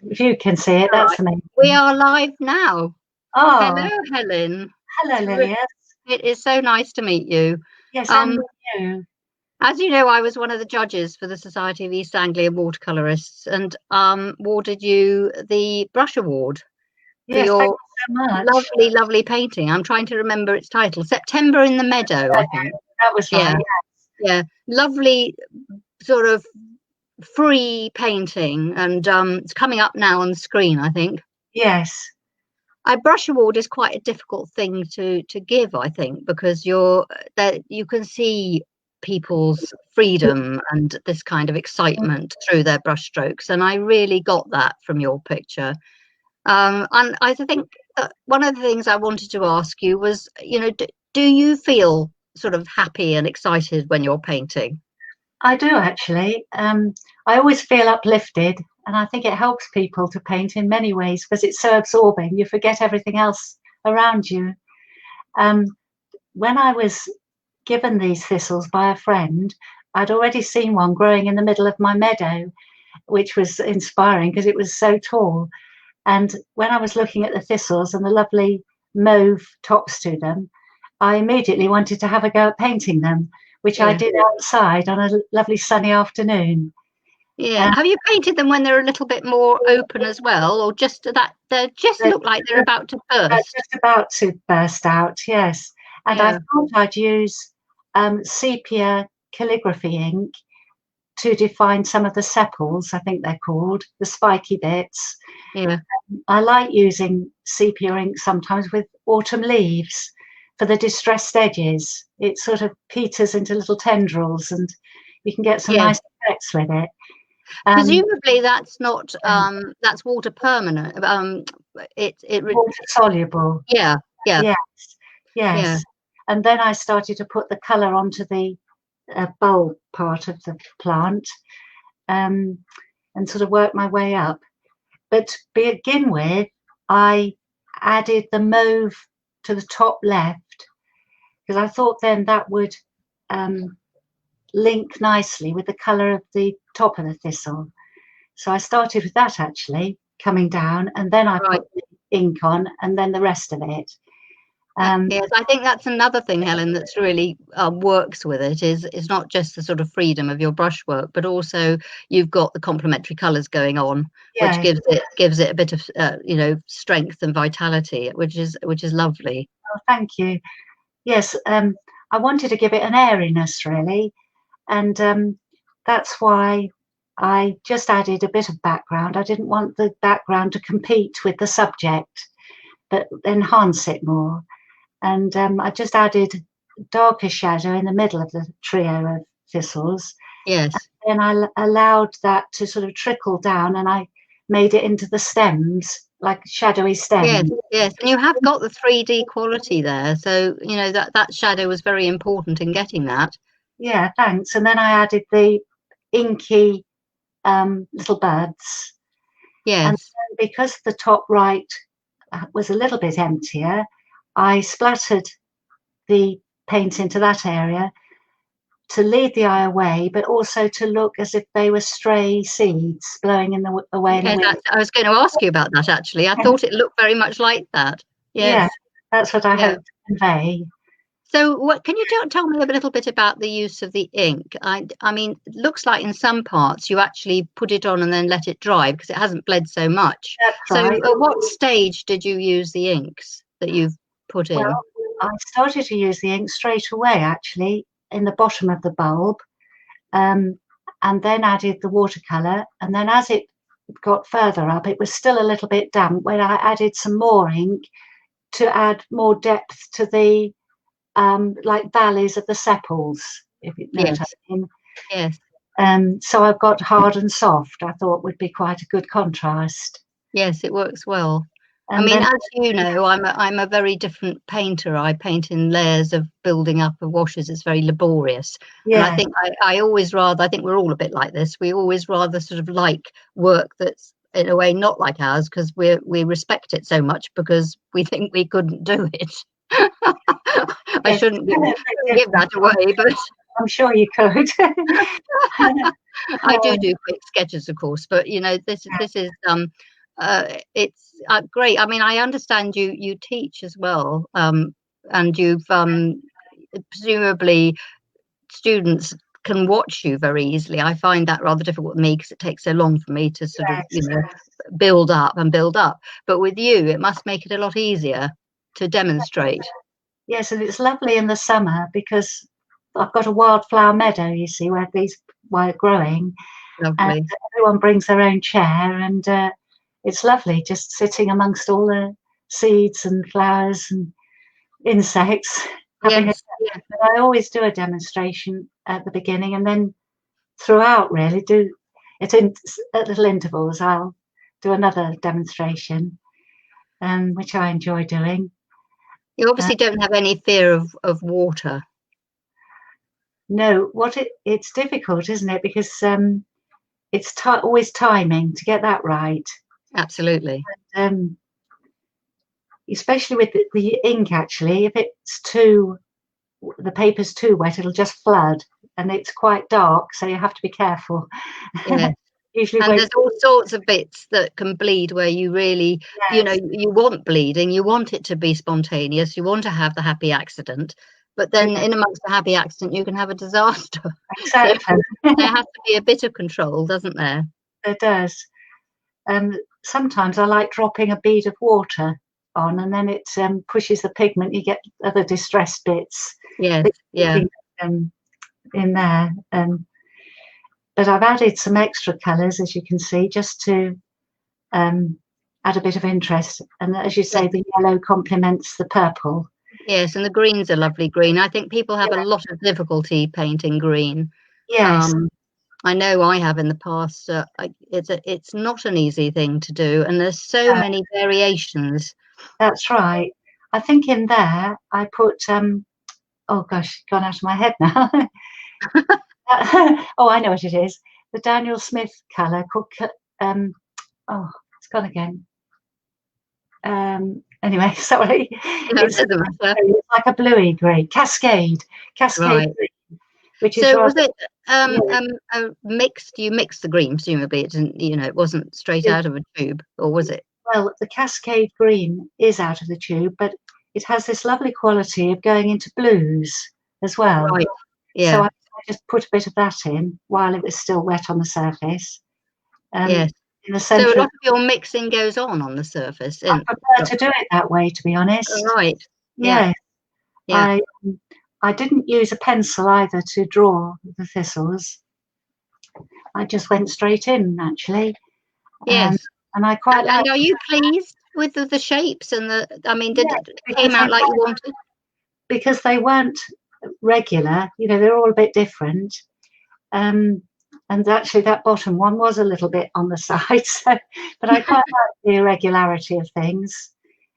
if you can see it, that's amazing. We are live now. Oh, hello, Helen. hello, Lillias. It is so nice to meet you. Yes, and you. As you know, I was one of the judges for the Society of East Anglian Watercolourists and awarded you the Brush Award for Yes, thank your you so much. lovely, lovely painting. I'm trying to remember its title. September in the Meadow, I think. That was right. Yeah, lovely, sort of free painting, and it's coming up now on the screen, I think. Yes. A brush award is quite a difficult thing to give, I think, because you can see people's freedom and this kind of excitement through their brush strokes, and I really got that from your picture. And I think that one of the things I wanted to ask you was, do you feel sort of happy and excited when you're painting? I do, actually. I always feel uplifted, and I think it helps people to paint in many ways because it's so absorbing. You forget everything else around you. When I was given these thistles by a friend, I'd already seen one growing in the middle of my meadow, which was inspiring because it was so tall. And when I was looking at the thistles and the lovely mauve tops to them, I immediately wanted to have a go at painting them, which I did outside on a lovely sunny afternoon. Yeah. Have you painted them when they're a little bit more open as well, or just that they just look like they're about to burst? They're just about to burst out, yes. And I thought I'd use sepia calligraphy ink to define some of the sepals, I think they're called, the spiky bits. Yeah. I like using sepia ink sometimes with autumn leaves for the distressed edges. It sort of peters into little tendrils and you can get some nice effects with it. Presumably that's not that's water permanent. Water soluble. Yeah. Yes. And then I started to put the colour onto the bulb part of the plant and sort of work my way up. But to begin with, I added the mauve to the top left because I thought then that would link nicely with the colour of the top of the thistle. So I started with that actually, coming down, and then I put the ink on and then the rest of it. Yes, I think that's another thing, Helen, that's really works with it is not just the sort of freedom of your brushwork, but also you've got the complementary colours going on, which gives it a bit of strength and vitality, which is lovely. Oh, thank you. Yes, I wanted to give it an airiness really, and that's why I just added a bit of background. I didn't want the background to compete with the subject, but enhance it more. And I just added darker shadow in the middle of the trio of thistles. Yes. And then I allowed that to sort of trickle down, and I made it into the stems, like shadowy stems. Yes. And you have got the 3D quality there, so that shadow was very important in getting that. Yeah, thanks. And then I added the inky little buds. Yes. And then because the top right was a little bit emptier, I splattered the paint into that area to lead the eye away, but also to look as if they were stray seeds blowing away in the wind. I was going to ask you about that actually. I thought it looked very much like that. Yes. Yeah, that's what I hope to convey. So can you tell me a little bit about the use of the ink? I mean, it looks like in some parts you actually put it on and then let it dry because it hasn't bled so much. That's right. At what stage did you use the inks that you've put in? Well, I started to use the ink straight away, actually, in the bottom of the bulb, and then added the watercolour. And then as it got further up, it was still a little bit damp when I added some more ink to add more depth to the like valleys of the sepals, if you know what I mean. Yes. So I've got hard and soft. I thought would be quite a good contrast. Yes, it works well. And I mean, as you know, I'm a very different painter. I paint in layers of building up of washes. It's very laborious. Yeah. And I think I always rather, I think we're all a bit like this. We always rather sort of like work that's in a way not like ours because we respect it so much because we think we couldn't do it. I shouldn't give that away, but I'm sure you could. I do quick sketches, of course, but this is it's great. I mean, I understand you teach as well, and you've presumably students can watch you very easily. I find that rather difficult with me because it takes so long for me to sort of, Yes, build up and build up. But with you, it must make it a lot easier to demonstrate. yes, and it's lovely in the summer because I've got a wildflower meadow, you see, where these were growing, and Lovely. everyone brings their own chair, and it's lovely just sitting amongst all the seeds and flowers and insects, having a. Yes. Yeah. But I always do a demonstration at the beginning, and then throughout, really do it in at little intervals. I'll do another demonstration, which I enjoy doing. You Uh, obviously don't have any fear of water. no, it's difficult, isn't it? Because it's always timing to get that right. Absolutely. Um, especially with the ink, actually, if the paper's too wet, it'll just flood, and it's quite dark, so you have to be careful. Yeah. Usually And wait. there's all sorts of bits that can bleed where you really, Yes, you want bleeding, you want it to be spontaneous, you want to have the happy accident, but then yeah, in amongst the happy accident, you can have a disaster. So exactly. there has to be a bit of control, doesn't there? It does. Sometimes I like dropping a bead of water on, and then it pushes the pigment. You get other distressed bits Yes, that yeah, in there. But I've added some extra colours, as you can see, just to um, add a bit of interest. And as you yes, say, the yellow complements the purple. yes, and the green's a lovely green. I think people have a Yeah. lot of difficulty painting green. Yes, Um, I know I have in the past. It's not an easy thing to do, and there's so many variations. that's right. I think in there I put oh gosh, gone out of my head now. Oh, I know what it is. The Daniel Smith colour called um oh, it's gone again. Anyway, sorry. It doesn't matter. It's like a bluey green, cascade Right. green, which is So rather, was it yeah. mixed? You mixed the green, presumably. It didn't, it wasn't straight It, out of a tube, or was it? well, the cascade green is out of the tube, but it has this lovely quality of going into blues as well. Right. So Yeah. I just put a bit of that in while it was still wet on the surface. Yes. In the So a centre lot of, of your mixing goes on the surface. I In prefer to do it that way, to be honest. right. Yeah. Yeah, Yeah. I I didn't use a pencil either to draw the thistles. I just went straight in, actually, um, Yes. and I quite like. And are you pleased with the shapes and the? I mean, did Yeah, it came because out like you wanted? they weren't regular. They're all a bit different. Um, and actually, that bottom one was a little bit on the side. So, but I quite like the irregularity of things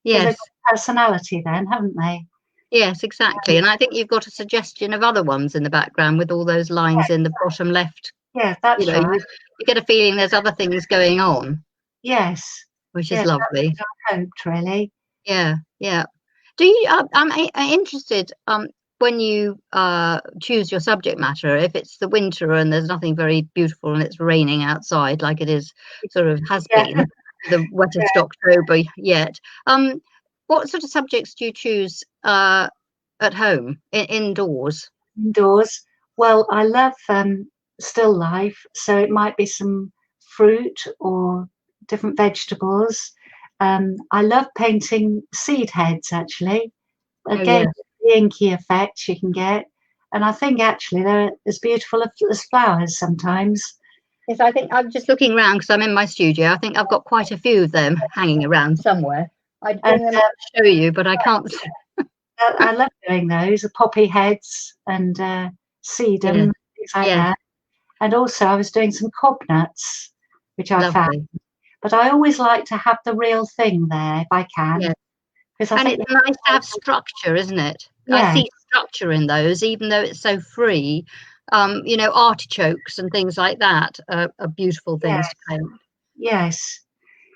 because they've Yes. got personality, then, haven't they? Yes, exactly. And I think you've got a suggestion of other ones in the background with all those lines in the bottom left. Yeah, that's right. You get a feeling there's other things going on, Yes, which is yeah, lovely. that's what I hoped, really. Yeah, yeah. Do you? I'm interested. When you choose your subject matter, if it's the winter and there's nothing very beautiful and it's raining outside, like it is, sort of has Yeah, been the wettest October yet. What sort of subjects do you choose at home, indoors? indoors. Well, I love still life, so it might be some fruit or different vegetables. I love painting seed heads, actually. Oh Again, yeah. the inky effect you can get. And I think actually they're as beautiful as flowers sometimes. Yes, I think I'm just looking around because I'm in my studio. I think I've got quite a few of them hanging around somewhere. I'd And bring them up to show you, but I can't. I love doing those, the poppy heads and Yeah, sedum, things like yeah, that. And also I was doing some cob nuts, which I found. lovely. But I always like to have the real thing there if I can, Yeah, because I and think, it's nice to have structure, isn't it? I yeah, see structure in those, even though it's so free. Artichokes and things like that are beautiful yeah, things to paint. yes,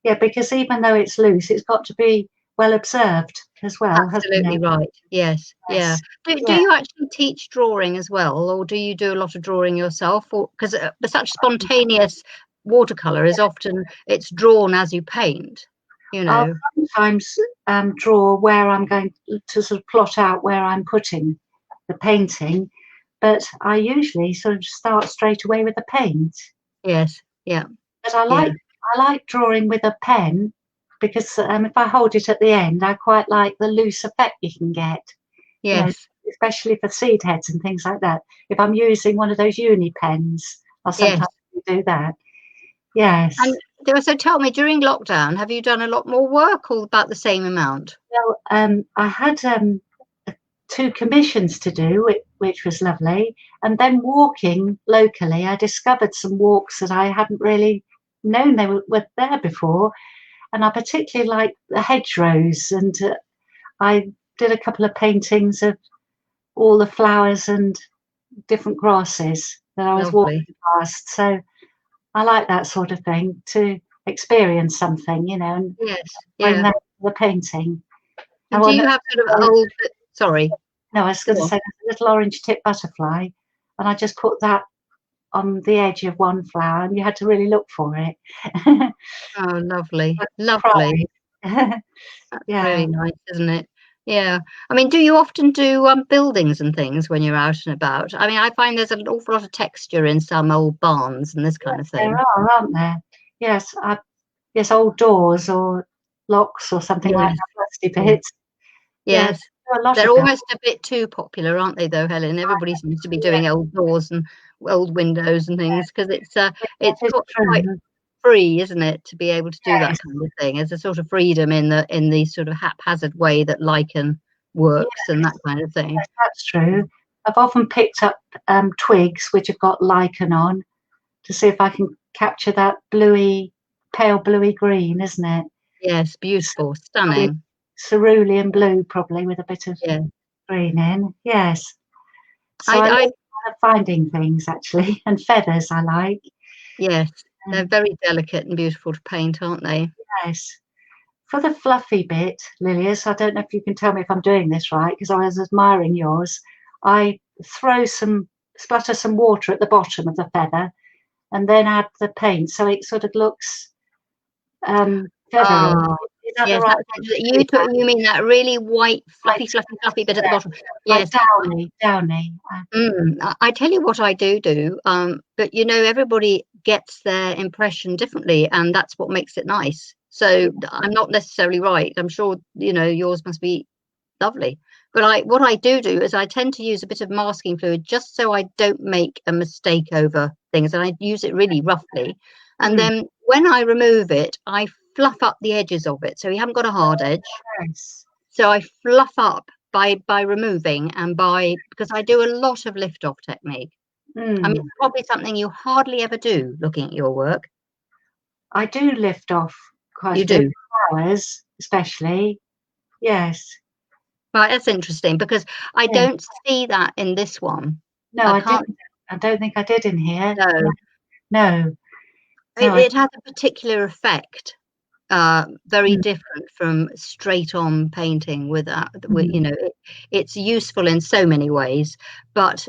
yeah, because even though it's loose, it's got to be well observed as well, hasn't Absolutely it? right. Yes, yeah. Yes, Do yeah. you actually teach drawing as well, or do you do a lot of drawing yourself? Or because such spontaneous watercolor is often it's drawn as you paint, you I'll know. sometimes draw where I'm going to sort of plot out where I'm putting the painting, but I usually sort of start straight away with the paint. Yes, yeah, But yeah, I like drawing with a pen because if I hold it at the end, I quite like the loose effect you can get. You know, yes, especially for seed heads and things like that. If I'm using one of those uni pens, I'll yes. sometimes do that. Yes. And so tell me, during lockdown, have you done a lot more work or about the same amount? Well, I had 2 commissions to do, which was lovely. And then walking locally, I discovered some walks that I hadn't really known they were there before. And I particularly liked the hedgerows. And I did a couple of paintings of all the flowers and different grasses that I was Lovely. walking past. So I like that sort of thing, to experience something, and Yes, bring yeah. that to the painting. I And do want you have sort of old, sorry, No, I was go going to on. say there's a little orange tip butterfly, and I just put that on the edge of one flower, and you had to really look for it. Oh, lovely, Like lovely. pride. That's Yeah. really nice, isn't it? Yeah. I mean, do you often do buildings and things when you're out and about? I mean, I find there's an awful lot of texture in some old barns and this kind Yes, of there thing. are, aren't there? Yes, yes, old doors or locks or something like Yes. that, rusty Yeah. bits. Yeah, Yes. there are a lot They're of that. almost a bit too popular, aren't they, though, Helen? Everybody seems to be Yeah, doing old doors and old windows and things because that it's is quite true. free, isn't it, to be able to do that Yes, kind of thing? There's a sort of freedom in the sort of haphazard way that lichen works and that yes, kind of thing. yes, that's true. I've often picked up twigs which have got lichen on to see if I can capture that bluey, pale bluey green, isn't it? Yes, S- beautiful, Probably stunning. cerulean blue, probably with a bit of Yeah, green in. Yes. So I I like finding things actually, and feathers I like. yes, they're Um, very delicate and beautiful to paint, aren't they? yes. For the fluffy bit, Lillias, I don't know if you can tell me if I'm doing this right because I was admiring yours. I splatter some water at the bottom of the feather and then add the paint so it sort of looks feathery. Ah, Is that the yes, right that's way it. to do that? You mean that really white, fluffy, Like, fluffy, fluffy bit at the yeah, bottom? like Yes. downy. I tell you what I do, but everybody gets their impression differently, and that's what makes it nice. So I'm not necessarily right. I'm sure yours must be lovely. But what I do is I tend to use a bit of masking fluid just so I don't make a mistake over things, and I use it really roughly. And Mm, then when I remove it, I fluff up the edges of it, so you haven't got a hard edge. yes. So I fluff up by removing and because I do a lot of lift off technique. I mean, Mm. it's probably something you hardly ever do looking at your work. I do lift off quite You a bit, do. flowers especially. Yes. Right, that's interesting because I Yeah. don't see that in this one. No, I I can't. didn't. I don't think I did in here. No, No, no, it, no. I it has a particular effect, very didn't. different from straight on painting with that. Mm. It's useful in so many ways, but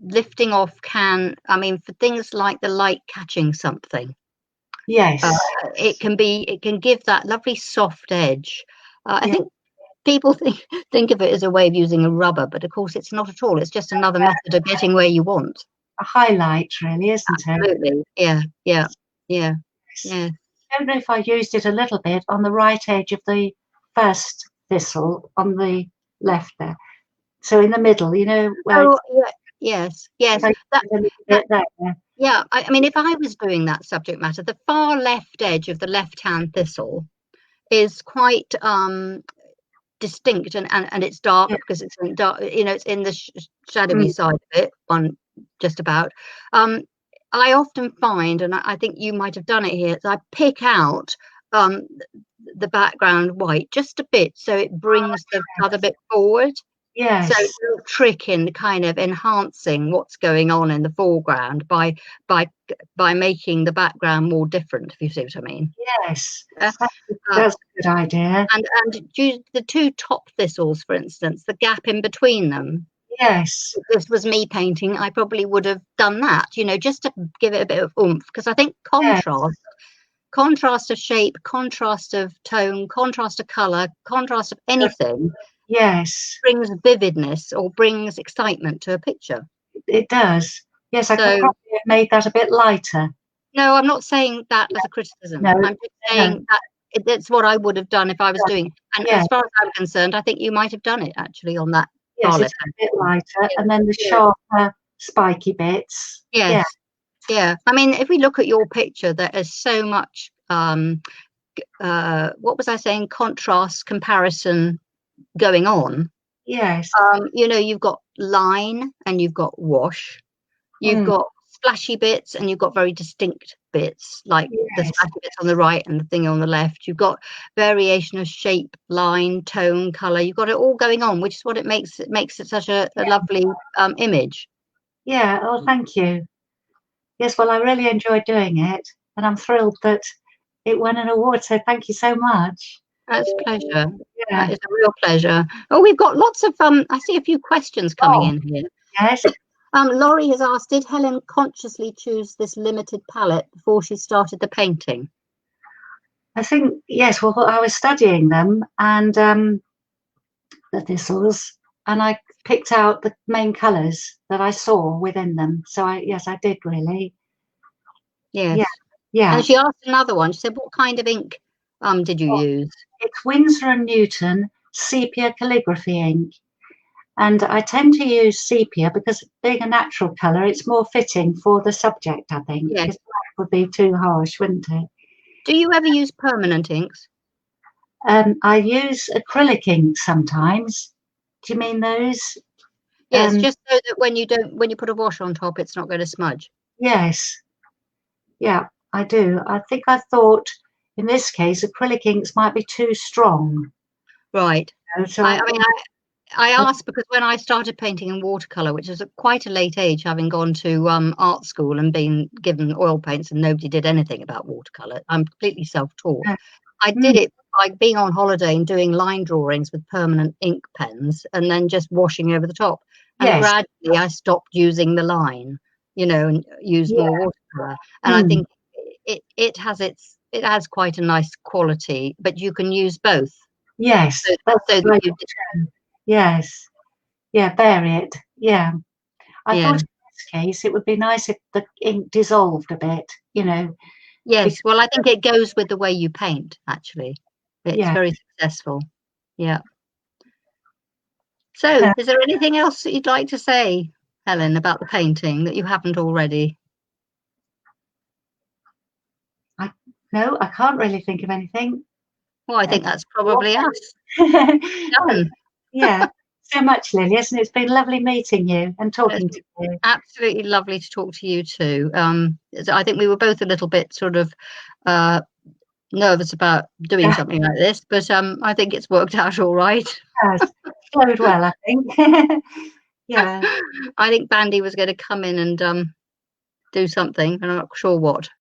lifting off I mean, for things like the light catching something, uh, Yes. it can give that lovely soft edge. I Yeah. think people think of it as a way of using a rubber, but of course it's not at all. It's just another method of getting where you want. A highlight, really, isn't it? Absolutely. Yeah, yeah, yeah, Yes. yeah. I don't know if I used it a little bit on the right edge of the first thistle on the left there. So in the middle, where Oh, it's yeah, yes, yes. like That a little that bit there. yeah. I mean, if I was doing that subject matter, the far left edge of the left-hand thistle is quite distinct, and it's dark Yeah. because it's in dark. It's in the shadowy Mm. side of it, on just about. Um, I often find, and I think you might have done it here, is I pick out um, the background white just a bit, so it brings the other bit forward. So Yes. it's a little trick in kind of enhancing what's going on in the foreground by by making the background more different, if you see what I mean. Yes. Uh, uh, That's a good idea. and the two top thistles, for instance, the gap in between them, Yes. if this was me painting, I probably would have done that, you know, just to give it a bit of oomph, because I think Yes. contrast of shape, contrast of tone, contrast of color, contrast of anything Yes. brings vividness or brings excitement to a picture. It does. Yes, I could So probably have made that a bit lighter. no, I'm not saying that as a criticism. No, I'm just no. saying that it's what I would have done if I was doing. And Yeah. as far as I'm concerned, I think you might have done it actually on that Yes, scarlet. it's a bit lighter, Yeah, and then the yeah. sharper, spiky bits. Yeah. Yes. Yeah. I mean, if we look at your picture, there is so much what was I saying? Contrast, comparison going on. Yes. You know, you've got line and you've got wash. You've Mm. got splashy bits and you've got very distinct bits, like the Yes. splashy bits on the right and the thing on the left. You've got variation of shape, line, tone, color. You've got it all going on, which is what it makes it such a lovely image. Yeah. Oh, thank you. Yes. Well, I really enjoyed doing it, and I'm thrilled that it won an award. So thank you so much. That's a pleasure. Yeah. That is a real pleasure. Oh, we've got lots of I see a few questions coming Oh, in here. yes. Laurie has asked, did Helen consciously choose this limited palette before she started the painting? I think yes. Well, I was studying them and the thistles, and I picked out the main colours that I saw within them. So I did really. Yes. Yeah. Yeah. And she asked another one. She said, what kind of ink did you use? It's Winsor and Newton sepia calligraphy ink. And I tend to use sepia because being a natural colour, it's more fitting for the subject, I think, Yes. because black would be too harsh, wouldn't it? Do you ever use permanent inks? I use acrylic ink sometimes. Do you mean those? Yes, just so that when you put a wash on top, it's not going to smudge. Yes. Yeah, I do. I think I thought in this case acrylic inks might be too strong. Right. So I mean, I asked because when I started painting in watercolor, which was at quite a late age, having gone to art school and been given oil paints and nobody did anything about watercolor, I'm completely self-taught. I did it by being on holiday and doing line drawings with permanent ink pens and then just washing over the top. And yes. gradually I stopped using the line, you know, and used more watercolor. And I think it has quite a nice quality, but you can use both. Yes, So, that's so that great you option. Yes. Yeah, bury it. Yeah. I yeah. thought in this case it would be nice if the ink dissolved a bit, you know. Yes, well, I think it goes with the way you paint, actually. It's Yeah. very successful. Yeah. So, is there anything else that you'd like to say, Helen, about the painting that you haven't already? No, I can't really think of anything. Well, I think that's probably us. Done. Yeah. So much, Lillias, and it's been lovely meeting you and talking It's to you. absolutely lovely to talk to you too. I think we were both a little bit sort of nervous about doing something like this, but I think it's worked out all right. Yes, flowed well, I think. Yeah. I think Bandy was going to come in and do something, and I'm not sure what.